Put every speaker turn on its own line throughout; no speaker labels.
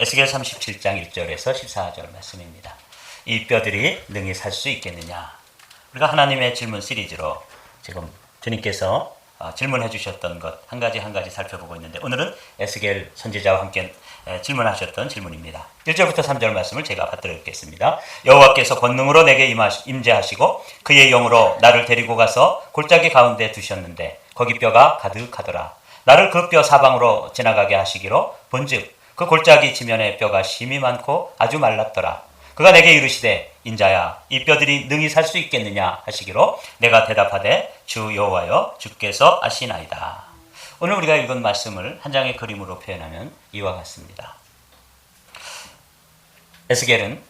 에스겔 37장 1절에서 14절 말씀입니다. 이 뼈들이 능히 살 수 있겠느냐. 우리가 하나님의 질문 시리즈로 지금 주님께서 질문해 주셨던 것 한 가지 한 가지 살펴보고 있는데, 오늘은 에스겔 선지자와 함께 질문하셨던 질문입니다. 1절부터 3절 말씀을 제가 받들어 읽겠습니다. 여호와께서 권능으로 내게 임재하시고 그의 영으로 나를 데리고 가서 골짜기 가운데 두셨는데 거기 뼈가 가득하더라. 나를 그 뼈 사방으로 지나가게 하시기로 본즉 그 골짜기 지면에 뼈가 심이 많고 아주 말랐더라. 그가 내게 이르시되 인자야 이 뼈들이 능히 살 수 있겠느냐 하시기로 내가 대답하되 주 여호와여 주께서 아시나이다. 오늘 우리가 읽은 말씀을 한 장의 그림으로 표현하면 이와 같습니다. 에스겔은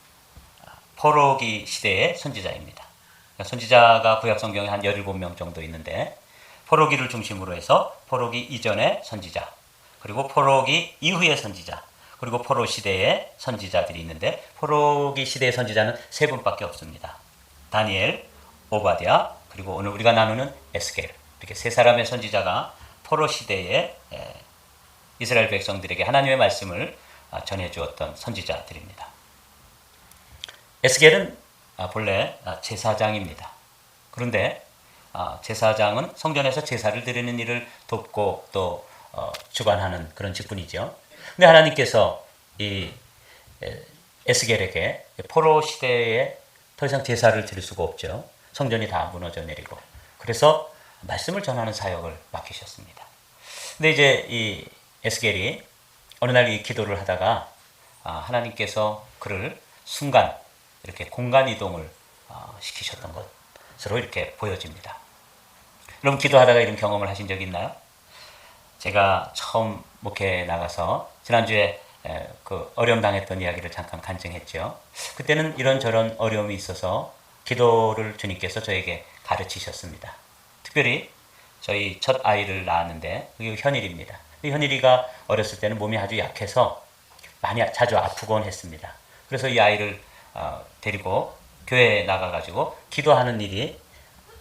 포로기 시대의 선지자입니다. 선지자가 구약 성경에 한 17명 정도 있는데, 포로기를 중심으로 해서 포로기 이전의 선지자, 그리고 포로기 이후의 선지자, 그리고 포로 시대의 선지자들이 있는데, 포로기 시대의 선지자는 세 분밖에 없습니다. 다니엘, 오바댜, 그리고 오늘 우리가 나누는 에스겔, 이렇게 세 사람의 선지자가 포로 시대의 이스라엘 백성들에게 하나님의 말씀을 전해주었던 선지자들입니다. 에스겔은 본래 제사장입니다. 그런데 제사장은 성전에서 제사를 드리는 일을 돕고 또 주관하는 그런 직분이죠. 근데 하나님께서 이 에스겔에게 포로 시대에 더 이상 제사를 드릴 수가 없죠. 성전이 다 무너져 내리고. 그래서 말씀을 전하는 사역을 맡기셨습니다. 근데 이제 이 에스겔이 어느 날 이 기도를 하다가 하나님께서 그를 순간 이렇게 공간 이동을 시키셨던 것으로 이렇게 보여집니다. 여러분, 기도하다가 이런 경험을 하신 적 있나요? 제가 처음 목회에 나가서 지난주에 그 어려움 당했던 이야기를 잠깐 간증했죠. 그때는 이런저런 어려움이 있어서 기도를 주님께서 저에게 가르치셨습니다. 특별히 저희 첫 아이를 낳았는데 그게 현일입니다. 현일이가 어렸을 때는 몸이 아주 약해서 자주 아프곤 했습니다. 그래서 이 아이를 데리고 교회에 나가가지고 기도하는 일이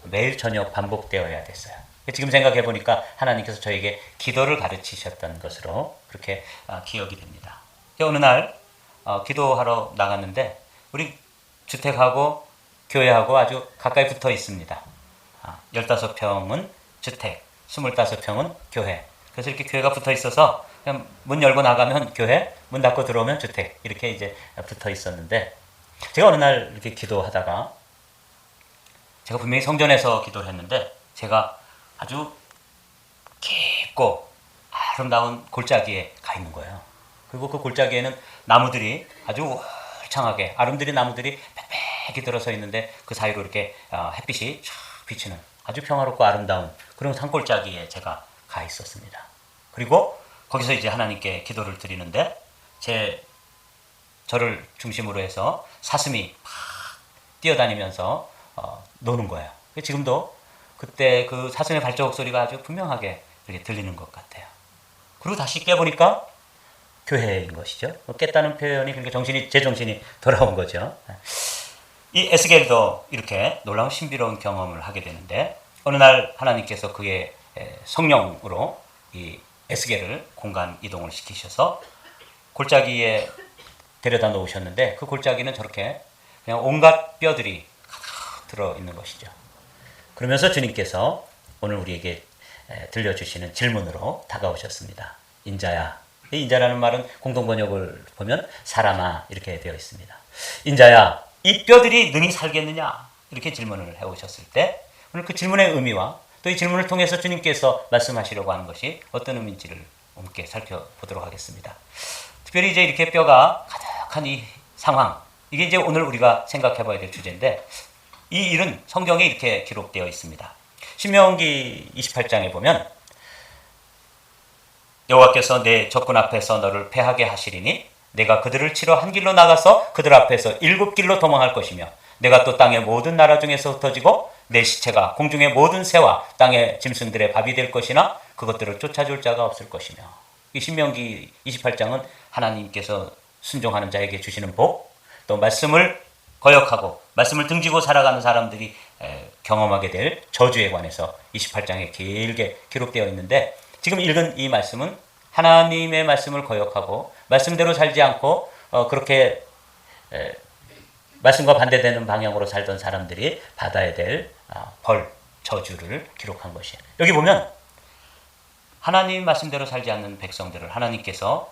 매일 저녁 반복되어야 됐어요. 지금 생각해 보니까 하나님께서 저에게 기도를 가르치셨던 것으로 그렇게 기억이 됩니다. 어느 날 기도하러 나갔는데 우리 주택하고 교회하고 아주 가까이 붙어 있습니다. 15평은 주택, 25평은 교회. 그래서 이렇게 교회가 붙어 있어서 그냥 문 열고 나가면 교회, 문 닫고 들어오면 주택, 이렇게 이제 붙어 있었는데, 제가 어느 날 이렇게 기도하다가, 제가 분명히 성전에서 기도를 했는데 제가 아주 깊고 아름다운 골짜기에 가 있는 거예요. 그리고 그 골짜기에는 나무들이 아주 울창하게, 아름드리 나무들이 빽빽히 들어서 있는데 그 사이로 이렇게 햇빛이 쫙 비치는 아주 평화롭고 아름다운 그런 산골짜기에 제가 가 있었습니다. 그리고 거기서 이제 하나님께 기도를 드리는데 저를 중심으로 해서 사슴이 막 뛰어다니면서 노는 거예요. 지금도 그때 그 사슴의 발자국 소리가 아주 분명하게 이렇게 들리는 것 같아요. 그리고 다시 깨보니까 교회인 것이죠. 깼다는 표현이, 그러니까 제 정신이 돌아온 거죠. 이 에스겔도 이렇게 놀라운 신비로운 경험을 하게 되는데, 어느 날 하나님께서 그의 성령으로 이 에스겔을 공간 이동을 시키셔서 골짜기에 데려다 놓으셨는데, 그 골짜기는 저렇게 그냥 온갖 뼈들이 가득 들어있는 것이죠. 그러면서 주님께서 오늘 우리에게 들려주시는 질문으로 다가오셨습니다. 인자야. 이 인자라는 말은 공동번역을 보면 사람아 이렇게 되어 있습니다. 인자야, 이 뼈들이 능히 살겠느냐? 이렇게 질문을 해오셨을 때, 오늘 그 질문의 의미와 또 이 질문을 통해서 주님께서 말씀하시려고 하는 것이 어떤 의미인지를 함께 살펴보도록 하겠습니다. 특별히 이제 이렇게 뼈가 가득한 이 상황, 이게 이제 오늘 우리가 생각해 봐야 될 주제인데, 이 일은 성경에 이렇게 기록되어 있습니다. 신명기 28장에 보면 여호와께서 내 적군 앞에서 너를 패하게 하시리니 내가 그들을 치러 한 길로 나가서 그들 앞에서 7길로 도망할 것이며 내가 또 땅의 모든 나라 중에서 흩어지고 내 시체가 공중의 모든 새와 땅의 짐승들의 밥이 될 것이나 그것들을 쫓아줄 자가 없을 것이며. 이 신명기 28장은 하나님께서 순종하는 자에게 주시는 복, 또 말씀을 거역하고 말씀을 등지고 살아가는 사람들이 경험하게 될 저주에 관해서 28장에 길게 기록되어 있는데, 지금 읽은 이 말씀은 하나님의 말씀을 거역하고 말씀대로 살지 않고 그렇게 말씀과 반대되는 방향으로 살던 사람들이 받아야 될 벌, 저주를 기록한 것이에요. 여기 보면 하나님 말씀대로 살지 않는 백성들을 하나님께서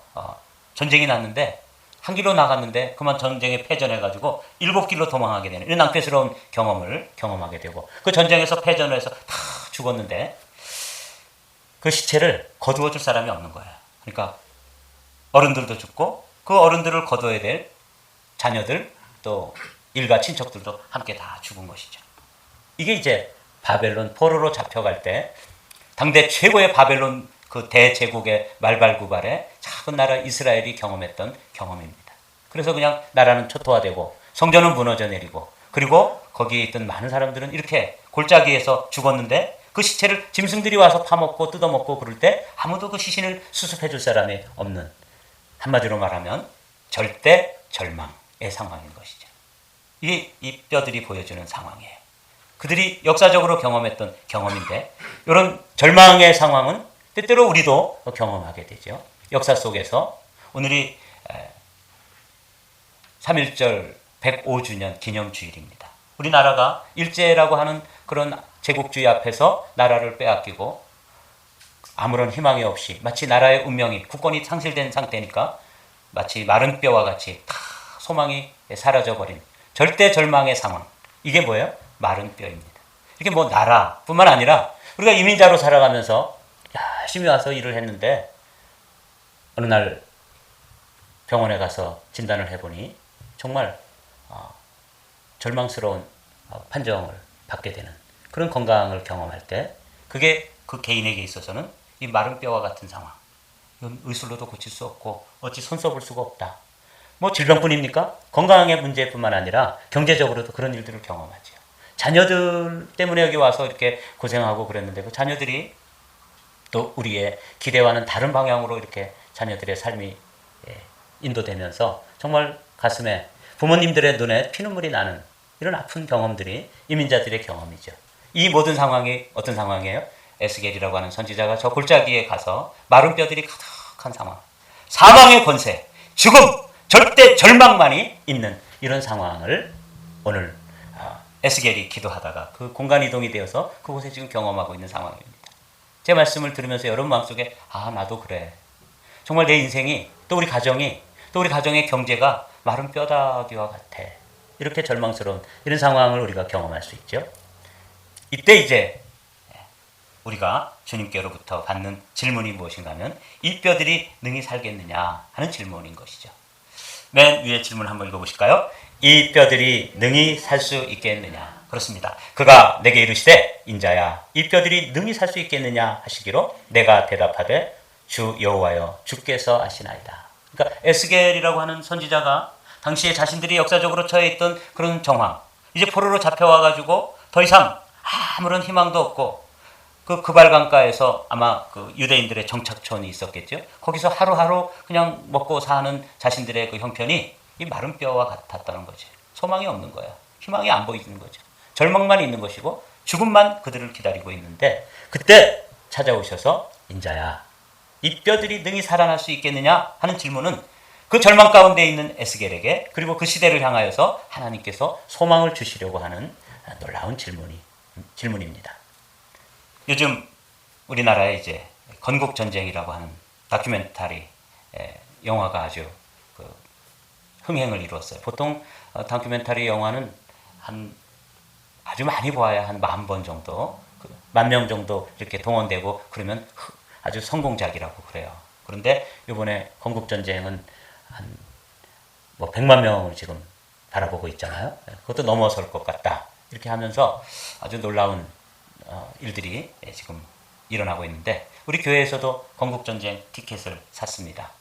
전쟁이 났는데 한 길로 나갔는데 그만 전쟁에 패전해가지고 7길로 도망하게 되는 이런 낭패스러운 경험을 경험하게 되고 그 전쟁에서 패전을 해서 다 죽었는데 그 시체를 거두어 줄 사람이 없는 거예요. 그러니까 어른들도 죽고 그 어른들을 거둬야 될 자녀들 또 일가 친척들도 함께 다 죽은 것이죠. 이게 이제 바벨론 포로로 잡혀갈 때 당대 최고의 바벨론 그 대제국의 말발구발에 작은 나라 이스라엘이 경험했던 경험입니다. 그래서 그냥 나라는 초토화되고 성전은 무너져 내리고 그리고 거기에 있던 많은 사람들은 이렇게 골짜기에서 죽었는데 그 시체를 짐승들이 와서 파먹고 뜯어먹고 그럴 때 아무도 그 시신을 수습해 줄 사람이 없는 한마디로 말하면 절대 절망의 상황인 것이죠. 이게 이 뼈들이 보여주는 상황이에요. 그들이 역사적으로 경험했던 경험인데 이런 절망의 상황은 때때로 우리도 경험하게 되죠. 역사 속에서 오늘이 3.1절 105주년 기념주일입니다. 우리나라가 일제라고 하는 그런 제국주의 앞에서 나라를 빼앗기고 아무런 희망이 없이 마치 나라의 운명이 국권이 상실된 상태니까 마치 마른 뼈와 같이 다 소망이 사라져버린 절대 절망의 상황. 이게 뭐예요? 마른 뼈입니다. 이게 뭐 나라뿐만 아니라 우리가 이민자로 살아가면서 열심히 와서 일을 했는데 어느 날 병원에 가서 진단을 해보니 정말 절망스러운 판정을 받게 되는 그런 건강을 경험할 때 그게 그 개인에게 있어서는 이 마른 뼈와 같은 상황. 이건 의술로도 고칠 수 없고 어찌 손써볼 수가 없다. 뭐 질병뿐입니까? 건강의 문제뿐만 아니라 경제적으로도 그런 일들을 경험하죠. 자녀들 때문에 여기 와서 이렇게 고생하고 그랬는데 그 자녀들이 또 우리의 기대와는 다른 방향으로 이렇게 자녀들의 삶이 인도되면서 정말 가슴에 부모님들의 눈에 피눈물이 나는 이런 아픈 경험들이 이민자들의 경험이죠. 이 모든 상황이 어떤 상황이에요? 에스겔이라고 하는 선지자가 저 골짜기에 가서 마른 뼈들이 가득한 상황, 사망의 권세, 죽음, 절대 절망만이 있는 이런 상황을 오늘 에스겔이 기도하다가 그 공간 이동이 되어서 그곳에 지금 경험하고 있는 상황입니다. 제 말씀을 들으면서 여러분 마음속에 나도 그래. 정말 내 인생이 또 우리 가정이 또 우리 가정의 경제가 마른 뼈다귀와 같아. 이렇게 절망스러운 이런 상황을 우리가 경험할 수 있죠. 이때 이제 우리가 주님께로부터 받는 질문이 무엇인가 하면 이 뼈들이 능히 살겠느냐 하는 질문인 것이죠. 맨 위에 질문 한번 읽어보실까요? 이 뼈들이 능히 살 수 있겠느냐. 그렇습니다. 그가 내게 이르시되 인자야 이 뼈들이 능히 살 수 있겠느냐 하시기로 내가 대답하되 주 여호와여 주께서 아시나이다. 그러니까 에스겔이라고 하는 선지자가 당시에 자신들이 역사적으로 처해 있던 그런 정황, 이제 포로로 잡혀와가지고 더 이상 아무런 희망도 없고 그 그발강가에서 아마 그 유대인들의 정착촌이 있었겠죠. 거기서 하루하루 그냥 먹고 사는 자신들의 그 형편이 이 마른 뼈와 같았다는 거죠. 소망이 없는 거야. 희망이 안 보이는 거죠. 절망만 있는 것이고 죽음만 그들을 기다리고 있는데 그때 찾아오셔서 인자야 이 뼈들이 능히 살아날 수 있겠느냐 하는 질문은 그 절망 가운데 있는 에스겔에게 그리고 그 시대를 향하여서 하나님께서 소망을 주시려고 하는 놀라운 질문입니다. 요즘 우리나라에 이제 건국전쟁이라고 하는 다큐멘터리 영화가 아주 흥행을 이루었어요. 보통 다큐멘터리 영화는 아주 많이 보아야 한 10,000번 정도, 10,000명 정도 이렇게 동원되고 그러면 아주 성공작이라고 그래요. 그런데 이번에 건국전쟁은 한 100만 명을 지금 바라보고 있잖아요. 그것도 넘어설 것 같다. 이렇게 하면서 아주 놀라운 일들이 지금 일어나고 있는데 우리 교회에서도 건국전쟁 티켓을 샀습니다.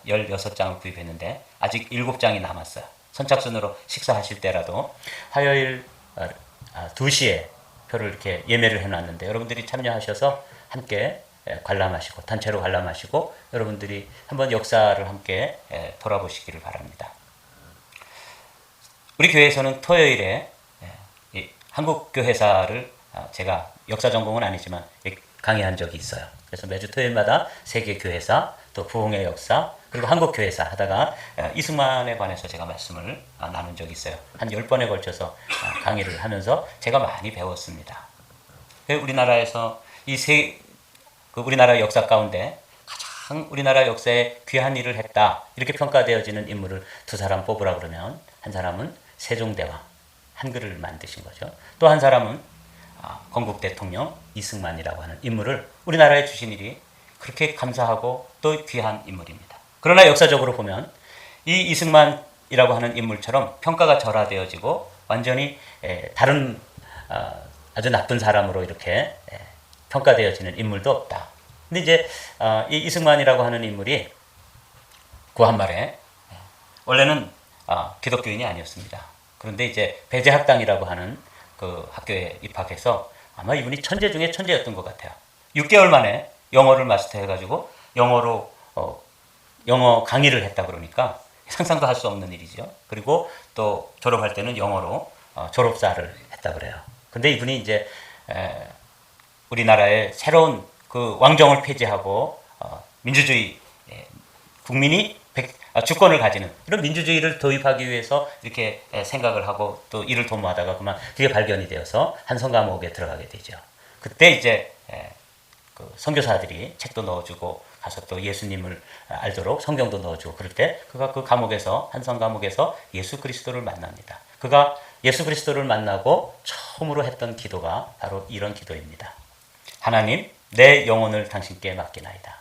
16장을 구입했는데 아직 7장이 남았어요. 선착순으로 식사하실 때라도 화요일 2시에 표를 이렇게 예매를 해놨는데 여러분들이 참여하셔서 함께 관람하시고 단체로 관람하시고 여러분들이 한번 역사를 함께 돌아보시기를 바랍니다. 우리 교회에서는 토요일에 한국교회사를 제가 역사 전공은 아니지만 강의한 적이 있어요. 그래서 매주 토요일마다 세계 교회사, 또 부흥의 역사, 그리고 한국 교회사 하다가 이승만에 관해서 제가 말씀을 나눈 적이 있어요. 한 10번에 걸쳐서 강의를 하면서 제가 많이 배웠습니다. 우리나라에서 우리나라 역사 가운데 가장 우리나라 역사에 귀한 일을 했다, 이렇게 평가되어지는 인물을 두 사람 뽑으라 그러면, 한 사람은 세종대왕, 한글을 만드신 거죠. 또 한 사람은 건국 대통령 이승만이라고 하는 인물을 우리나라에 주신 일이 그렇게 감사하고 또 귀한 인물입니다. 그러나 역사적으로 보면 이 이승만이라고 하는 인물처럼 평가가 절하되어지고 완전히 다른 아주 나쁜 사람으로 이렇게 평가되어지는 인물도 없다. 근데 이제 이 이승만이라고 하는 인물이 구한말에 원래는 기독교인이 아니었습니다. 그런데 이제 배제학당이라고 하는 그 학교에 입학해서 아마 이분이 천재 중에 천재였던 것 같아요. 6개월 만에 영어를 마스터해가지고 영어 강의를 했다 그러니까 상상도 할 수 없는 일이죠. 그리고 또 졸업할 때는 영어로 졸업사를 했다 그래요. 근데 이분이 이제 우리나라의 새로운 그 왕정을 폐지하고 민주주의, 국민이 주권을 가지는 이런 민주주의를 도입하기 위해서 이렇게 생각을 하고 또 일을 도모하다가 그만 그게 발견이 되어서 한성 감옥에 들어가게 되죠. 그때 이제 그 선교사들이 책도 넣어주고 가서 또 예수님을 알도록 성경도 넣어주고 그럴 때 그가 그 감옥에서, 한성 감옥에서 예수 그리스도를 만납니다. 그가 예수 그리스도를 만나고 처음으로 했던 기도가 바로 이런 기도입니다. 하나님, 내 영혼을 당신께 맡기나이다.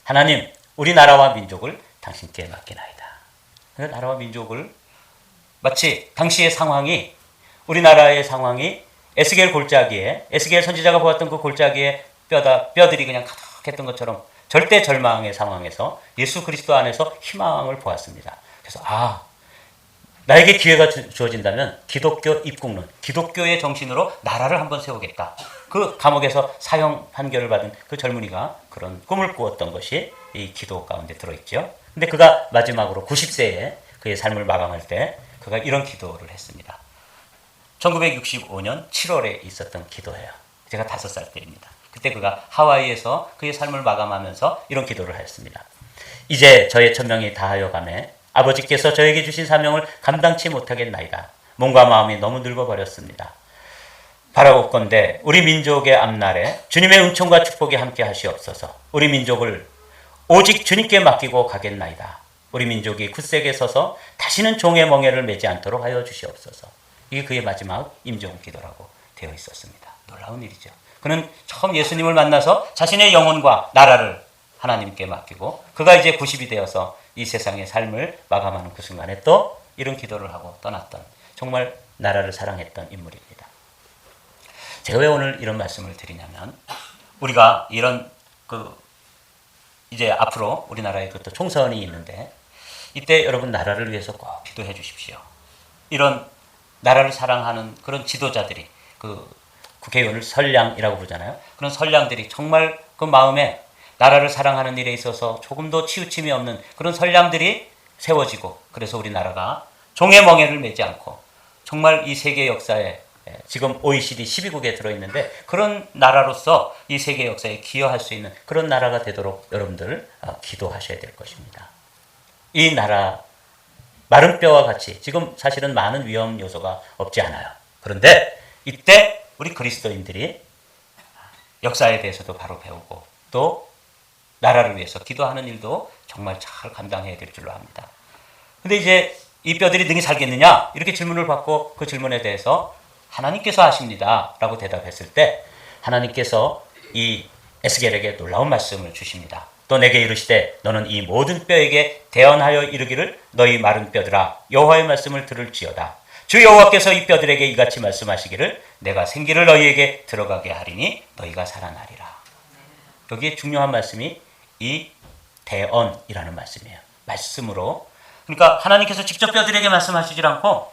하나님, 우리나라와 민족을 당신께 맡기나이다. 나라와 민족을, 마치 당시의 상황이, 우리나라의 상황이 에스겔 골짜기에, 에스겔 선지자가 보았던 그 골짜기에 뼈들이 그냥 가득했던 것처럼 절대 절망의 상황에서 예수 그리스도 안에서 희망을 보았습니다. 그래서 나에게 기회가 주어진다면 기독교 입국론, 기독교의 정신으로 나라를 한번 세우겠다. 그 감옥에서 사형 판결을 받은 그 젊은이가 그런 꿈을 꾸었던 것이 이 기도 가운데 들어있죠. 근데 그가 마지막으로 90세에 그의 삶을 마감할 때 그가 이런 기도를 했습니다. 1965년 7월에 있었던 기도예요. 제가 5살 때입니다. 그때 그가 하와이에서 그의 삶을 마감하면서 이런 기도를 하였습니다. 이제 저의 천명이 다하여 가매 아버지께서 저에게 주신 사명을 감당치 못하겠나이다. 몸과 마음이 너무 늙어버렸습니다. 바라옵건대 우리 민족의 앞날에 주님의 은총과 축복이 함께 하시옵소서. 우리 민족을 오직 주님께 맡기고 가겠나이다. 우리 민족이 굳세게 서서 다시는 종의 멍에를 매지 않도록 하여 주시옵소서. 이게 그의 마지막 임종 기도라고 되어 있었습니다. 놀라운 일이죠. 그는 처음 예수님을 만나서 자신의 영혼과 나라를 하나님께 맡기고 그가 이제 90이 되어서 이 세상의 삶을 마감하는 그 순간에 또 이런 기도를 하고 떠났던, 정말 나라를 사랑했던 인물입니다. 제가 왜 오늘 이런 말씀을 드리냐면, 우리가 이런 이제 앞으로 우리나라에 그것도 총선이 있는데 이때 여러분 나라를 위해서 꼭 기도해 주십시오. 이런 나라를 사랑하는 그런 지도자들이, 국회의원을 선량이라고 부르잖아요. 그런 선량들이 정말 그 마음에 나라를 사랑하는 일에 있어서 조금도 치우침이 없는 그런 선량들이 세워지고, 그래서 우리나라가 종의 멍에를 매지 않고 정말 이 세계 역사에, 지금 OECD 12국에 들어있는데 그런 나라로서 이 세계 역사에 기여할 수 있는 그런 나라가 되도록 여러분들 기도하셔야 될 것입니다. 이 나라 마른 뼈와 같이 지금 사실은 많은 위험 요소가 없지 않아요. 그런데 이때 우리 그리스도인들이 역사에 대해서도 바로 배우고 또 나라를 위해서 기도하는 일도 정말 잘 감당해야 될 줄로 압니다. 근데 이제 이 뼈들이 능히 살겠느냐? 이렇게 질문을 받고 그 질문에 대해서 하나님께서 하십니다 라고 대답했을 때 하나님께서 이 에스겔에게 놀라운 말씀을 주십니다. 또 내게 이르시되 너는 이 모든 뼈에게 대언하여 이르기를 너희 마른 뼈들아 여호와의 말씀을 들을지어다. 주 여호와께서 이 뼈들에게 이같이 말씀하시기를 내가 생기를 너희에게 들어가게 하리니 너희가 살아나리라. 여기에 중요한 말씀이 이 대언이라는 말씀이에요. 말씀으로, 그러니까 하나님께서 직접 뼈들에게 말씀하시지 않고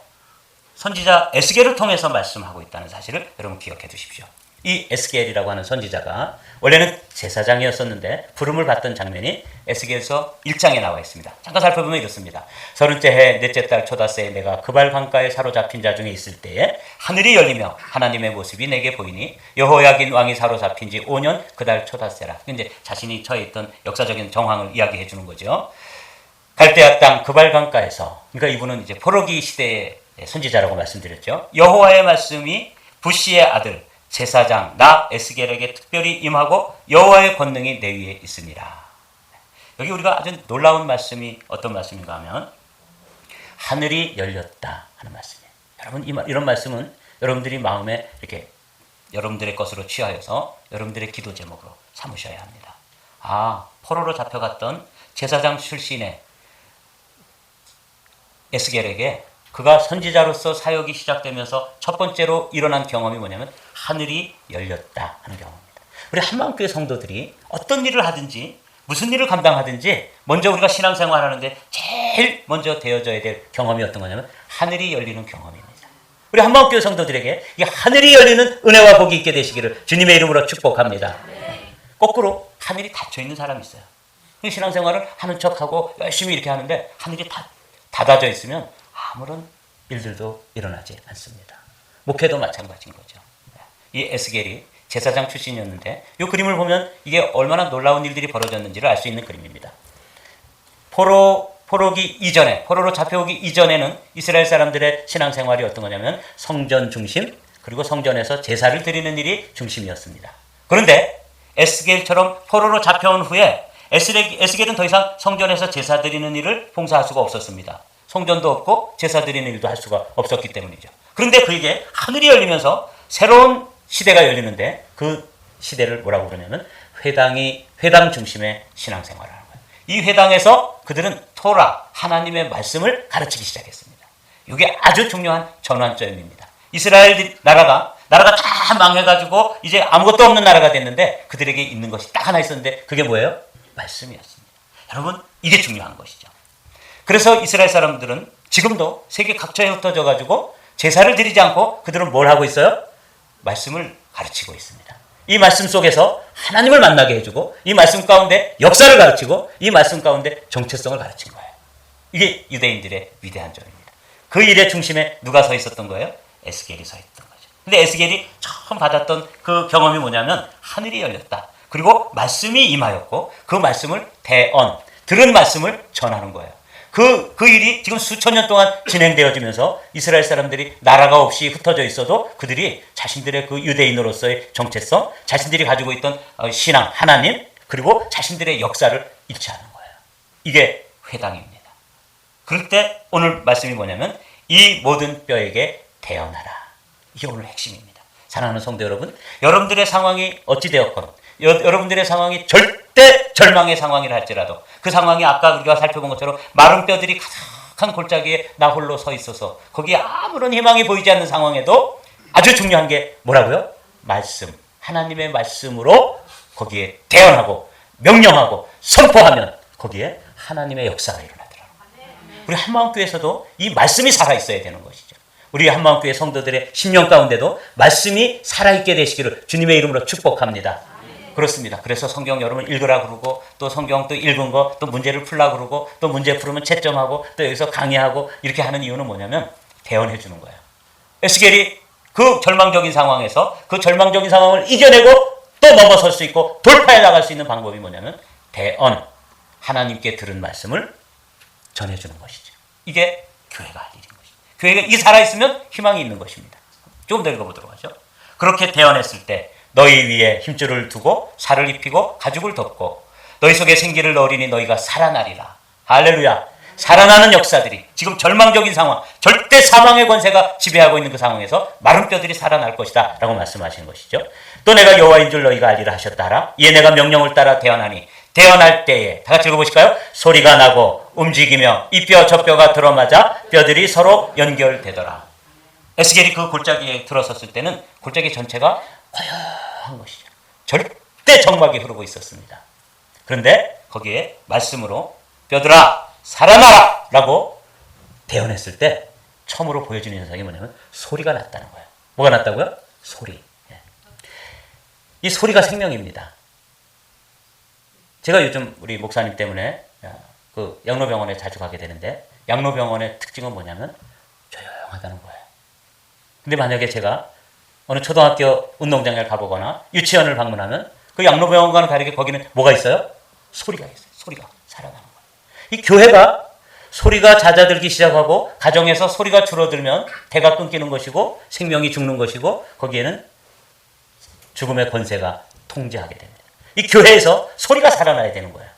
선지자 에스겔을 통해서 말씀하고 있다는 사실을 여러분 기억해 두십시오. 이 에스겔이라고 하는 선지자가 원래는 제사장이었었는데 부름을 받던 장면이 에스겔서 1장에 나와 있습니다. 잠깐 살펴보면 이렇습니다. 30째 해 넷째 달 초다새에 내가 그발 강가에 사로잡힌 자 중에 있을 때에 하늘이 열리며 하나님의 모습이 내게 보이니 여호야긴 왕이 사로잡힌 지 5년 그 달 초다새라. 이제 자신이 처해 있던 역사적인 정황을 이야기해 주는 거죠. 갈대아 땅 그발 강가에서, 그러니까 이분은 이제 포로기 시대의 선지자라고 말씀드렸죠. 여호와의 말씀이 부시의 아들 제사장 나 에스겔에게 특별히 임하고 여호와의 권능이 내 위에 있으니라. 여기 우리가 아주 놀라운 말씀이 어떤 말씀인가 하면 하늘이 열렸다 하는 말씀이에요. 여러분 이런 말씀은 여러분들이 마음에 이렇게 여러분들의 것으로 취하여서 여러분들의 기도 제목으로 삼으셔야 합니다. 포로로 잡혀갔던 제사장 출신의 에스겔에게 그가 선지자로서 사역이 시작되면서 첫 번째로 일어난 경험이 뭐냐면 하늘이 열렸다 하는 경험입니다. 우리 한마음교회 성도들이 어떤 일을 하든지 무슨 일을 감당하든지 먼저 우리가 신앙생활하는데 제일 먼저 되어져야 될 경험이 어떤 거냐면 하늘이 열리는 경험입니다. 우리 한마음교회 성도들에게 이 하늘이 열리는 은혜와 복이 있게 되시기를 주님의 이름으로 축복합니다. 거꾸로 하늘이 닫혀있는 사람이 있어요. 신앙생활을 하는 척하고 열심히 이렇게 하는데 하늘이 닫아져 있으면 아무런 일들도 일어나지 않습니다. 목회도 마찬가지인 거죠. 이 에스겔이 제사장 출신이었는데 이 그림을 보면 이게 얼마나 놀라운 일들이 벌어졌는지를 알 수 있는 그림입니다. 포로기 이전에, 포로로 잡혀오기 이전에는 이스라엘 사람들의 신앙생활이 어떤 거냐면 성전 중심, 그리고 성전에서 제사를 드리는 일이 중심이었습니다. 그런데 에스겔처럼 포로로 잡혀온 후에 에스겔은 더 이상 성전에서 제사 드리는 일을 봉사할 수가 없었습니다. 성전도 없고 제사 드리는 일도 할 수가 없었기 때문이죠. 그런데 그에게 하늘이 열리면서 새로운 시대가 열리는데 그 시대를 뭐라고 그러냐면 회당 중심의 신앙생활을 하는 거예요. 이 회당에서 그들은 토라, 하나님의 말씀을 가르치기 시작했습니다. 이게 아주 중요한 전환점입니다. 이스라엘 나라가 다 망해가지고 이제 아무것도 없는 나라가 됐는데 그들에게 있는 것이 딱 하나 있었는데 그게 뭐예요? 말씀이었습니다. 여러분 이게 중요한 것이죠. 그래서 이스라엘 사람들은 지금도 세계 각처에 흩어져 가지고 제사를 드리지 않고 그들은 뭘 하고 있어요? 말씀을 가르치고 있습니다. 이 말씀 속에서 하나님을 만나게 해주고 이 말씀 가운데 역사를 가르치고 이 말씀 가운데 정체성을 가르친 거예요. 이게 유대인들의 위대한 점입니다. 그 일의 중심에 누가 서 있었던 거예요? 에스겔이 서 있던 거죠. 근데 에스겔이 처음 받았던 그 경험이 뭐냐면 하늘이 열렸다. 그리고 말씀이 임하였고 그 말씀을 들은 말씀을 전하는 거예요. 그 일이 지금 수천 년 동안 진행되어지면서 이스라엘 사람들이 나라가 없이 흩어져 있어도 그들이 자신들의 그 유대인으로서의 정체성, 자신들이 가지고 있던 신앙, 하나님, 그리고 자신들의 역사를 잃지 않은 거예요. 이게 회당입니다. 그럴 때 오늘 말씀이 뭐냐면 이 모든 뼈에게 태어나라. 이게 오늘 핵심입니다. 사랑하는 성도 여러분, 여러분들의 상황이 어찌되었건 여러분들의 상황이 절대 절망의 상황이라 할지라도 그 상황이 아까 우리가 살펴본 것처럼 마른 뼈들이 가득한 골짜기에 나 홀로 서 있어서 거기에 아무런 희망이 보이지 않는 상황에도 아주 중요한 게 뭐라고요? 말씀, 하나님의 말씀으로 거기에 대언하고 명령하고 선포하면 거기에 하나님의 역사가 일어나더라고요. 우리 한마음교회에서도 이 말씀이 살아있어야 되는 것이죠. 우리 한마음교회 성도들의 심령 가운데도 말씀이 살아있게 되시기를 주님의 이름으로 축복합니다. 그렇습니다. 그래서 성경 여러분 읽으라 그러고 또 성경 또 읽은 거 또 문제를 풀라 그러고 또 문제 풀으면 채점하고 또 여기서 강의하고 이렇게 하는 이유는 뭐냐면 대언해 주는 거예요. 에스겔이 그 절망적인 상황에서 그 절망적인 상황을 이겨내고 또 넘어설 수 있고 돌파해 나갈 수 있는 방법이 뭐냐면 대언, 하나님께 들은 말씀을 전해주는 것이죠. 이게 교회가 할 일인 것이죠. 교회가 이 살아있으면 희망이 있는 것입니다. 조금 더 읽어보도록 하죠. 그렇게 대언했을 때 너희 위에 힘줄을 두고 살을 입히고 가죽을 덮고 너희 속에 생기를 넣으리니 너희가 살아나리라. 할렐루야. 살아나는 역사들이 지금 절망적인 상황, 절대 사망의 권세가 지배하고 있는 그 상황에서 마른 뼈들이 살아날 것이다 라고 말씀하시는 것이죠. 또 내가 여호와인 줄 너희가 알리라 하셨다라. 이에 내가 명령을 따라 대언하니 대언할 때에 다 같이 읽어보실까요? 소리가 나고 움직이며 이 뼈 저 뼈가 들어맞아 뼈들이 서로 연결되더라. 에스겔이 그 골짜기에 들어섰을 때는 골짜기 전체가 고요한 것이죠. 절대 정막이 흐르고 있었습니다. 그런데 거기에 말씀으로 뼈들아 살아나라 라고 대언했을 때 처음으로 보여주는 현상이 뭐냐면 소리가 났다는 거예요. 뭐가 났다고요? 소리. 이 소리가 생명입니다. 제가 요즘 우리 목사님 때문에 그 양로병원에 자주 가게 되는데 양로병원의 특징은 뭐냐면 조용하다는 거예요. 근데 만약에 제가 어느 초등학교 운동장에 가보거나 유치원을 방문하면 그 양로병원과는 다르게 거기는 뭐가 있어요? 소리가 있어요. 소리가 살아나는 거예요. 이 교회가 소리가 잦아들기 시작하고 가정에서 소리가 줄어들면 대가 끊기는 것이고 생명이 죽는 것이고 거기에는 죽음의 권세가 통제하게 됩니다. 이 교회에서 소리가 살아나야 되는 거예요.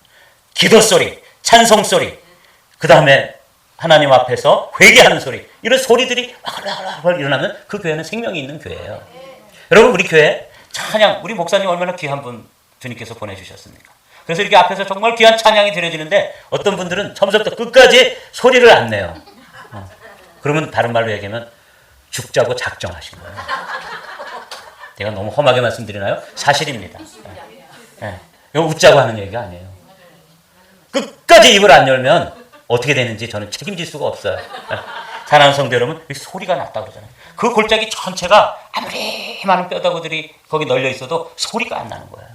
기도 소리, 찬송 소리, 그 다음에 하나님 앞에서 회개하는 소리, 이런 소리들이 와글와글 일어나면 그 교회는 생명이 있는 교회예요. 여러분, 우리 교회 찬양, 우리 목사님 얼마나 귀한 분 주님께서 보내주셨습니까? 그래서 이렇게 앞에서 정말 귀한 찬양이 드려지는데 어떤 분들은 처음부터 끝까지 소리를 안 내요. 그러면 다른 말로 얘기하면 죽자고 작정하신 거예요. 제가 너무 험하게 말씀드리나요? 사실입니다. 이거 웃자고 하는 얘기가 아니에요. 끝까지 입을 안 열면 어떻게 되는지 저는 책임질 수가 없어요. 사랑하는 성도 여러분, 소리가 났다고 그러잖아요. 그 골짜기 전체가 아무리 많은 뼈다구들이 거기 널려 있어도 소리가 안 나는 거예요.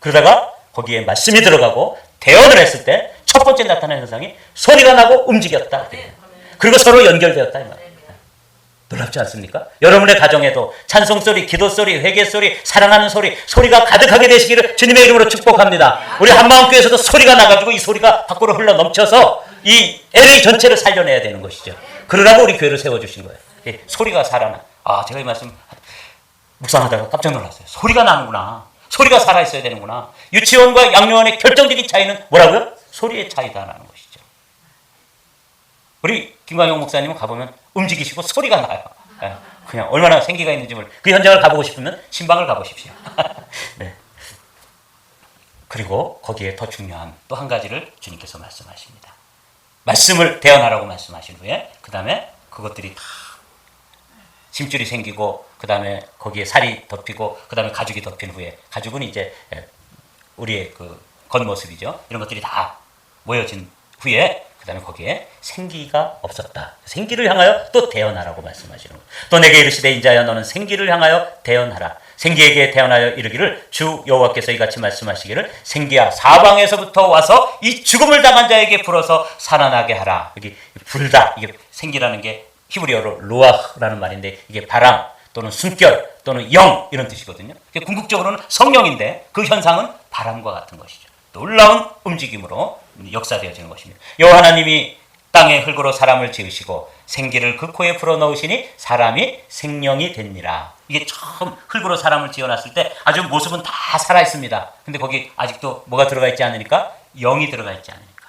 그러다가 거기에 말씀이 들어가고 대언을 했을 때 첫 번째 나타나는 현상이 소리가 나고 움직였다. 그리고 서로 연결되었다. 이 말이에요. 놀랍지 않습니까? 여러분의 가정에도 찬송 소리, 기도 소리, 회개 소리, 사랑하는 소리, 소리가 가득하게 되시기를 주님의 이름으로 축복합니다. 우리 한마음교회에서도 소리가 나가지고 이 소리가 밖으로 흘러 넘쳐서 이 LA 전체를 살려내야 되는 것이죠. 그러라고 우리 교회를 세워주신 거예요. 소리가 살아나. 제가 이 말씀 묵상하다가 깜짝 놀랐어요. 소리가 나는구나. 소리가 살아있어야 되는구나. 유치원과 양로원의 결정적인 차이는 뭐라고요? 소리의 차이다라는 것이죠. 우리 김광영 목사님은 가보면 움직이시고 소리가 나요. 그냥 얼마나 생기가 있는지 그 현장을 가보고 싶으면 신방을 가보십시오. 네. 그리고 거기에 더 중요한 또 한 가지를 주님께서 말씀하십니다. 말씀을 대언하라고 말씀하신 후에 그 다음에 그것들이 다 심줄이 생기고 그 다음에 거기에 살이 덮이고 그 다음에 가죽이 덮인 후에, 가죽은 이제 우리의 그 겉모습이죠. 이런 것들이 다 모여진 후에 그 다음에 거기에 생기가 없었다. 생기를 향하여 또 대언하라고 말씀하시는 거예요. 또 내게 이르시되 인자야 너는 생기를 향하여 대언하라. 생기에게 대언하여 이르기를 주 여호와께서 이같이 말씀하시기를 생기야 사방에서부터 와서 이 죽음을 당한 자에게 불어서 살아나게 하라. 여기 불다. 이게 생기라는 게 히브리어로 루아흐라는 말인데 이게 바람 또는 숨결 또는 영 이런 뜻이거든요. 궁극적으로는 성령인데 그 현상은 바람과 같은 것이죠. 놀라운 움직임으로 역사되어지는 것입니다. 여호와 하나님이 땅의 흙으로 사람을 지으시고 생기를 그 코에 불어넣으시니 사람이 생명이 됩니다. 이게 처음 흙으로 사람을 지어놨을 때 아주 모습은 다 살아있습니다. 근데 거기 아직도 뭐가 들어가 있지 않으니까? 영이 들어가 있지 않으니까.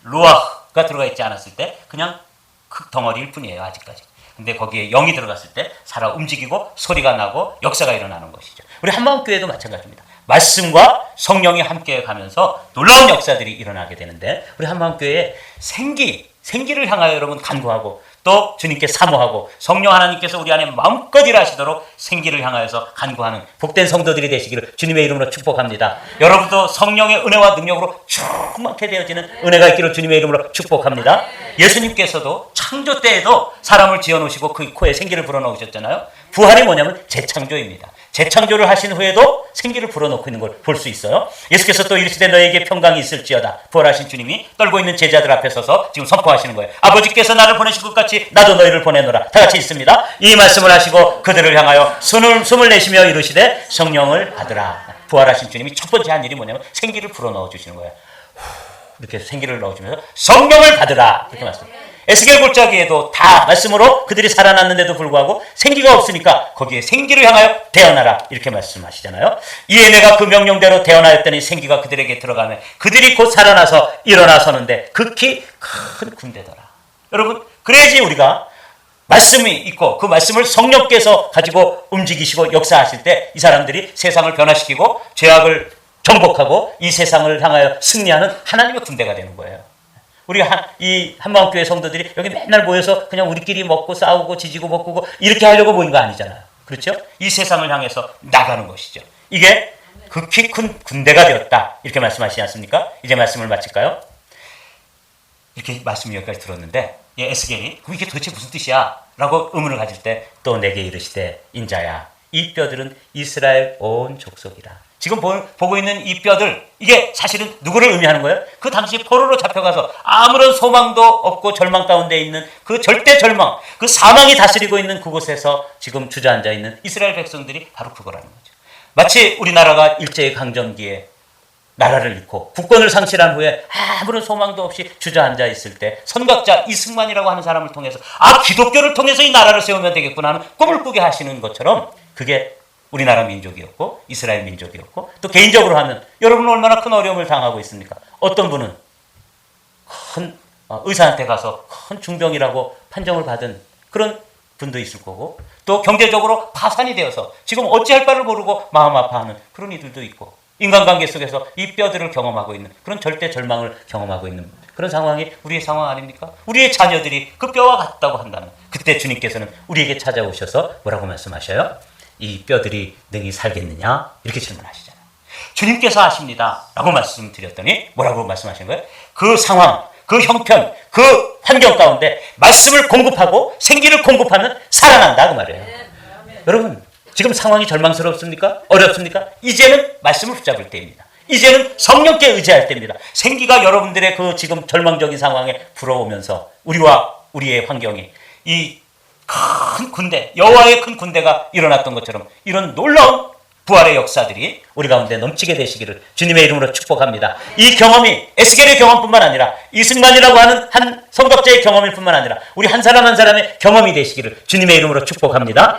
루아흐가 들어가 있지 않았을 때 그냥 흙 덩어리일 뿐이에요. 아직까지. 근데 거기에 영이 들어갔을 때 살아 움직이고 소리가 나고 역사가 일어나는 것이죠. 우리 한마음교회도 마찬가지입니다. 말씀과 성령이 함께 가면서 놀라운 역사들이 일어나게 되는데 우리 한마음교회에 생기를 향하여 여러분 간구하고 또 주님께 사모하고 성령 하나님께서 우리 안에 마음껏 일하시도록 생기를 향하여서 간구하는 복된 성도들이 되시기를 주님의 이름으로 축복합니다. 여러분도 성령의 은혜와 능력으로 충만케 되어지는 은혜가 있기를 주님의 이름으로 축복합니다. 예수님께서도 창조 때에도 사람을 지어놓으시고 그 코에 생기를 불어넣으셨잖아요. 부활이 뭐냐면 재창조입니다. 재창조를 하신 후에도 생기를 불어넣고 있는 걸 볼 수 있어요. 예수께서 또 이르시되 너에게 평강이 있을지어다. 부활하신 주님이 떨고 있는 제자들 앞에 서서 지금 선포하시는 거예요. 아버지께서 나를 보내신 것 같이 나도 너희를 보내노라. 다 같이 있습니다. 이 말씀을 하시고 그들을 향하여 숨을 내쉬며 이르시되 성령을 받으라. 부활하신 주님이 첫 번째 한 일이 뭐냐면 생기를 불어넣어 주시는 거예요. 이렇게 생기를 넣어주면서 성령을 받으라. 이렇게 말씀합니다. 에스겔 골짜기에도 다 말씀으로 그들이 살아났는데도 불구하고 생기가 없으니까 거기에 생기를 향하여 대언하라 이렇게 말씀하시잖아요. 이에 내가 그 명령대로 대언하였더니 생기가 그들에게 들어가며 그들이 곧 살아나서 일어나서는데 극히 큰 군대더라. 여러분, 그래야지 우리가 말씀이 있고 그 말씀을 성령께서 가지고 움직이시고 역사하실 때 이 사람들이 세상을 변화시키고 죄악을 정복하고 이 세상을 향하여 승리하는 하나님의 군대가 되는 거예요. 우리 이 한마음교회 성도들이 여기 맨날 모여서 그냥 우리끼리 먹고 싸우고 지지고 볶고 이렇게 하려고 모인 거 아니잖아요. 그렇죠? 이 세상을 향해서 나가는 것이죠. 이게 극히 큰 군대가 되었다. 이렇게 말씀하시지 않습니까? 이제 말씀을 마칠까요? 이렇게 말씀을 여기까지 들었는데 에스겔이 이게 도대체 무슨 뜻이야? 라고 의문을 가질 때 또 내게 이르시되 인자야 이 뼈들은 이스라엘 온 족속이라. 지금 보고 있는 이 뼈들, 이게 사실은 누구를 의미하는 거예요? 그 당시 포로로 잡혀가서 아무런 소망도 없고 절망 가운데 있는 그 절대 절망, 그 사망이 다스리고 있는 그곳에서 지금 주저앉아 있는 이스라엘 백성들이 바로 그거라는 거죠. 마치 우리나라가 일제강점기에 나라를 잃고 국권을 상실한 후에 아무런 소망도 없이 주저앉아 있을 때 선각자 이승만이라고 하는 사람을 통해서 기독교를 통해서 이 나라를 세우면 되겠구나 하는 꿈을 꾸게 하시는 것처럼, 그게 우리나라 민족이었고 이스라엘 민족이었고, 또 개인적으로 하면 여러분은 얼마나 큰 어려움을 당하고 있습니까? 어떤 분은 큰 의사한테 가서 큰 중병이라고 판정을 받은 그런 분도 있을 거고, 또 경제적으로 파산이 되어서 지금 어찌할 바를 모르고 마음 아파하는 그런 이들도 있고, 인간관계 속에서 이 뼈들을 경험하고 있는 그런 절대 절망을 경험하고 있는 그런 상황이 우리의 상황 아닙니까? 우리의 자녀들이 그 뼈와 같다고 한다는, 그때 주님께서는 우리에게 찾아오셔서 뭐라고 말씀하셔요? 이 뼈들이 능히 살겠느냐? 이렇게 질문하시잖아요. 주님께서 아십니다 라고 말씀드렸더니 뭐라고 말씀하시는 거예요? 그 상황, 그 형편, 그 환경 가운데 말씀을 공급하고 생기를 공급하면 살아난다 그 말이에요. 여러분, 지금 상황이 절망스럽습니까? 어렵습니까? 이제는 말씀을 붙잡을 때입니다. 이제는 성령께 의지할 때입니다. 생기가 여러분들의 그 지금 절망적인 상황에 불어오면서 우리와 우리의 환경이 이 큰 군대, 여호와의 큰 군대가 일어났던 것처럼 이런 놀라운 부활의 역사들이 우리 가운데 넘치게 되시기를 주님의 이름으로 축복합니다. 이 경험이 에스겔의 경험뿐만 아니라 이승만이라고 하는 한 선각자의 경험일 뿐만 아니라 우리 한 사람 한 사람의 경험이 되시기를 주님의 이름으로 축복합니다.